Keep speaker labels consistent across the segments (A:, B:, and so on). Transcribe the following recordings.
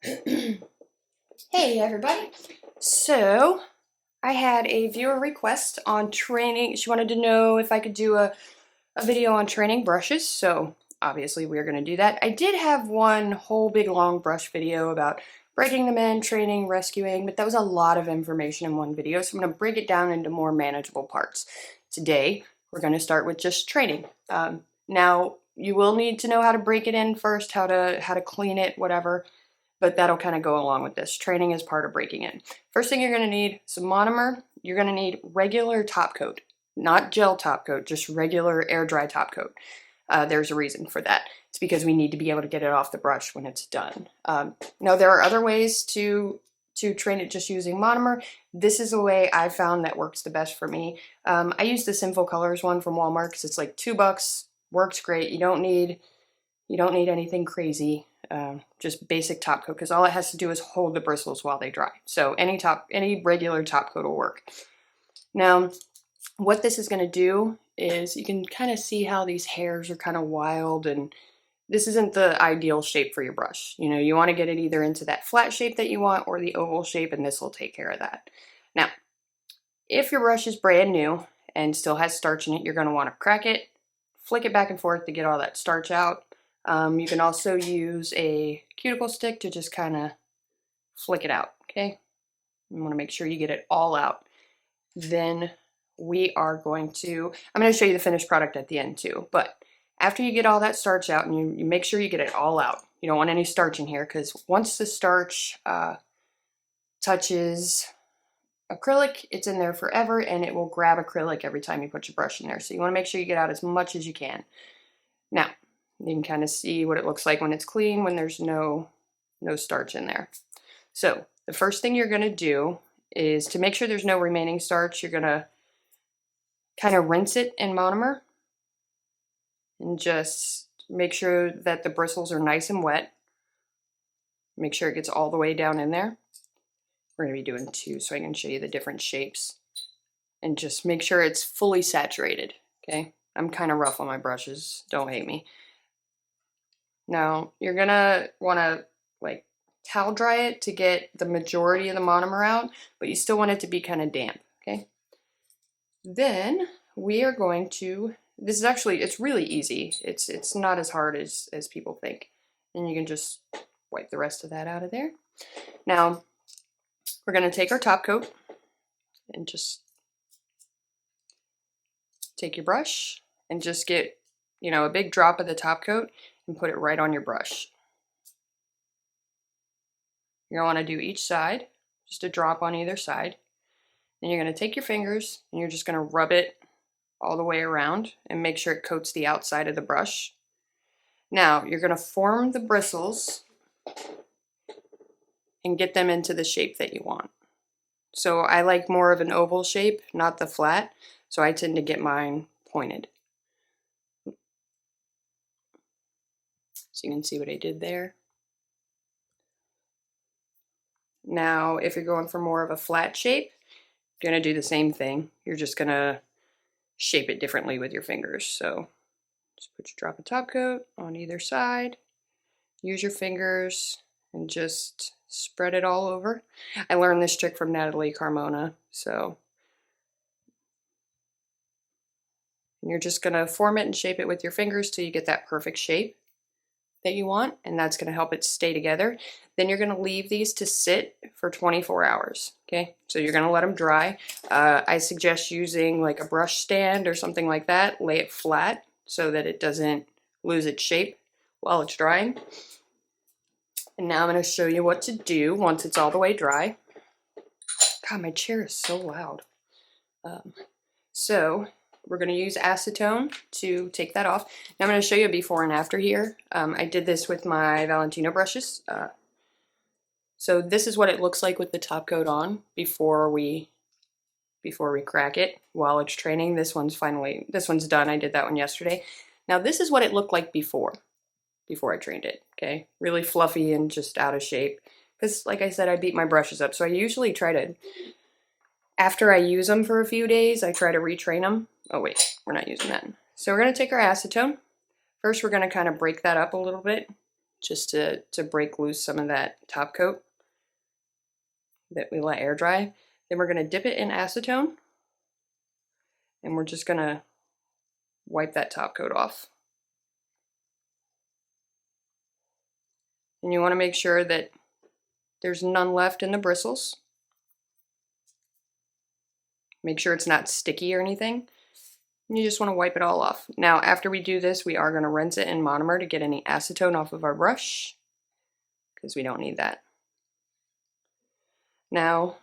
A: Hey everybody. So I had a viewer request on training. She wanted to know if I could do a video on training brushes, so obviously we're going to do that. I did have one whole big long brush video about breaking them in, training, rescuing, but that was a lot of information in one video, so I'm going to break it down into more manageable parts. Today we're going to start with just training. Now you will need to know how to break it in first, how to clean it, whatever. But that'll kind of go along with this. Training is part of breaking in. First thing you're going to need, some monomer. You're going to need regular top coat, not gel top coat, just regular air dry top coat. There's a reason for that. It's because we need to be able to get it off the brush when it's done. Now there are other ways to train it just using monomer. This is the way I found that works the best for me. I use the Sinful Colors one from Walmart because it's like $2, works great. You don't need anything crazy. Just basic top coat, because all it has to do is hold the bristles while they dry. So any regular top coat will work. Now, what this is going to do is you can kind of see how these hairs are kind of wild, and this isn't the ideal shape for your brush. You know, you want to get it either into that flat shape that you want or the oval shape, and this will take care of that. Now, if your brush is brand new and still has starch in it, you're going to want to crack it, flick it back and forth to get all that starch out. You can also use a cuticle stick to just kind of flick it out, okay? You want to make sure you get it all out. Then I'm going to show you the finished product at the end too, but after you get all that starch out, and you make sure you get it all out. You don't want any starch in here, because once the starch touches acrylic, it's in there forever, and it will grab acrylic every time you put your brush in there. So you want to make sure you get out as much as you can. Now, you can kind of see what it looks like when it's clean, when there's no starch in there. So the first thing you're going to do is, to make sure there's no remaining starch, you're going to kind of rinse it in monomer and just make sure that the bristles are nice and wet. Make sure it gets all the way down in there. We're going to be doing two so I can show you the different shapes. And just make sure it's fully saturated, okay? I'm kind of rough on my brushes, don't hate me. Now, you're gonna want to like towel dry it to get the majority of the monomer out, but you still want it to be kind of damp, okay? Then we are going to, it's really easy. It's not as hard as people think. And you can just wipe the rest of that out of there. Now, we're gonna take our top coat and just take your brush and just get, a big drop of the top coat and put it right on your brush. You're going to want to do each side, just a drop on either side. Then you're going to take your fingers and you're just going to rub it all the way around and make sure it coats the outside of the brush. Now, you're going to form the bristles and get them into the shape that you want. So I like more of an oval shape, not the flat, so I tend to get mine pointed. So you can see what I did there. Now, if you're going for more of a flat shape, you're going to do the same thing. You're just going to shape it differently with your fingers. So just put your drop of top coat on either side. Use your fingers and just spread it all over. I learned this trick from Natalie Carmona. So you're just going to form it and shape it with your fingers till you get that perfect shape that you want, and that's going to help it stay together. Then you're going to leave these to sit for 24 hours, okay? So you're going to let them dry. I suggest using like a brush stand or something like that. Lay it flat so that it doesn't lose its shape while it's drying. And now I'm going to show you what to do once it's all the way dry. God, my chair is so loud. So we're going to use acetone to take that off. Now I'm going to show you a before and after here. I did this with my Valentino brushes. So this is what it looks like with the top coat on before we crack it while it's training. This one's done. I did that one yesterday. Now this is what it looked like before I trained it, okay? Really fluffy and just out of shape. Because like I said, I beat my brushes up. So I usually try to, after I use them for a few days, I try to retrain them. Oh wait, we're not using that. So we're going to take our acetone. First we're going to kind of break that up a little bit just to break loose some of that top coat that we let air dry. Then we're gonna dip it in acetone, and we're just gonna wipe that top coat off. And you wanna make sure that there's none left in the bristles. Make sure it's not sticky or anything. And you just wanna wipe it all off. Now, after we do this, we are gonna rinse it in monomer to get any acetone off of our brush, because we don't need that. Now,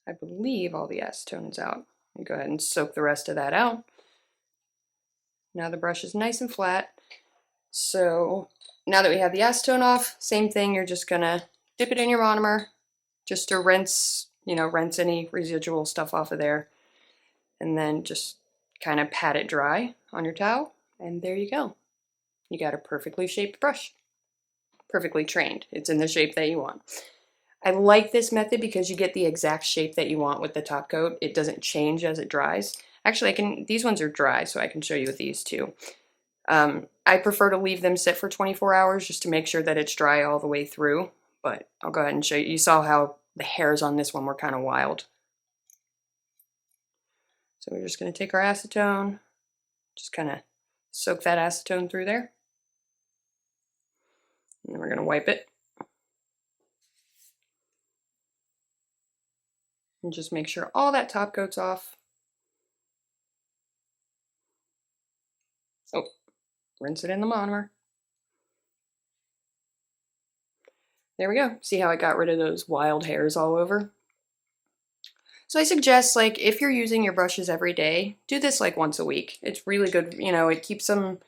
A: I believe all the acetone is out. Let me go ahead and soak the rest of that out. Now the brush is nice and flat. So now that we have the acetone off, same thing, you're just gonna dip it in your monomer just to rinse, rinse any residual stuff off of there. And then just kind of pat it dry on your towel, and there you go. You got a perfectly shaped brush. Perfectly trained. It's in the shape that you want. I like this method because you get the exact shape that you want with the top coat. It doesn't change as it dries. Actually, these ones are dry, so I can show you with these too. I prefer to leave them sit for 24 hours just to make sure that it's dry all the way through, but I'll go ahead and show you. You saw how the hairs on this one were kind of wild. So we're just going to take our acetone, just kind of soak that acetone through there. And then we're going to wipe it. And just make sure all that top coat's off. Oh, rinse it in the monomer. There we go. See how I got rid of those wild hairs all over? So I suggest, like, if you're using your brushes every day, do this like once a week. It's really good. It keeps them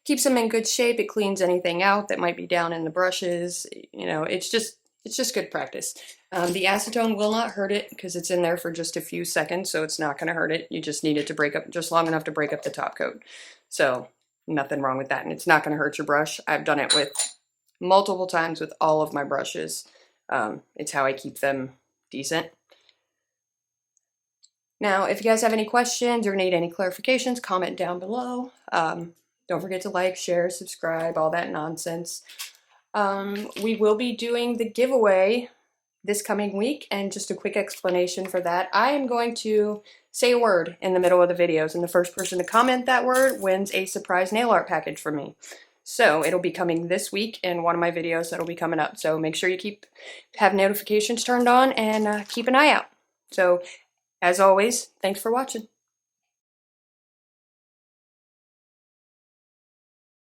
A: in good shape. It cleans anything out that might be down in the brushes. It's just good practice. The acetone will not hurt it because it's in there for just a few seconds, so it's not going to hurt it. You just need it to break up just long enough to break up the top coat. So nothing wrong with that, and it's not going to hurt your brush. I've done it with multiple times with all of my brushes. It's how I keep them decent. Now, if you guys have any questions or need any clarifications, comment down below. Don't forget to like, share, subscribe, all that nonsense. We will be doing the giveaway this coming week, and just a quick explanation for that. I am going to say a word in the middle of the videos, and the first person to comment that word wins a surprise nail art package from me. So it'll be coming this week in one of my videos that'll be coming up. So make sure you have notifications turned on and keep an eye out. So as always, thanks for watching.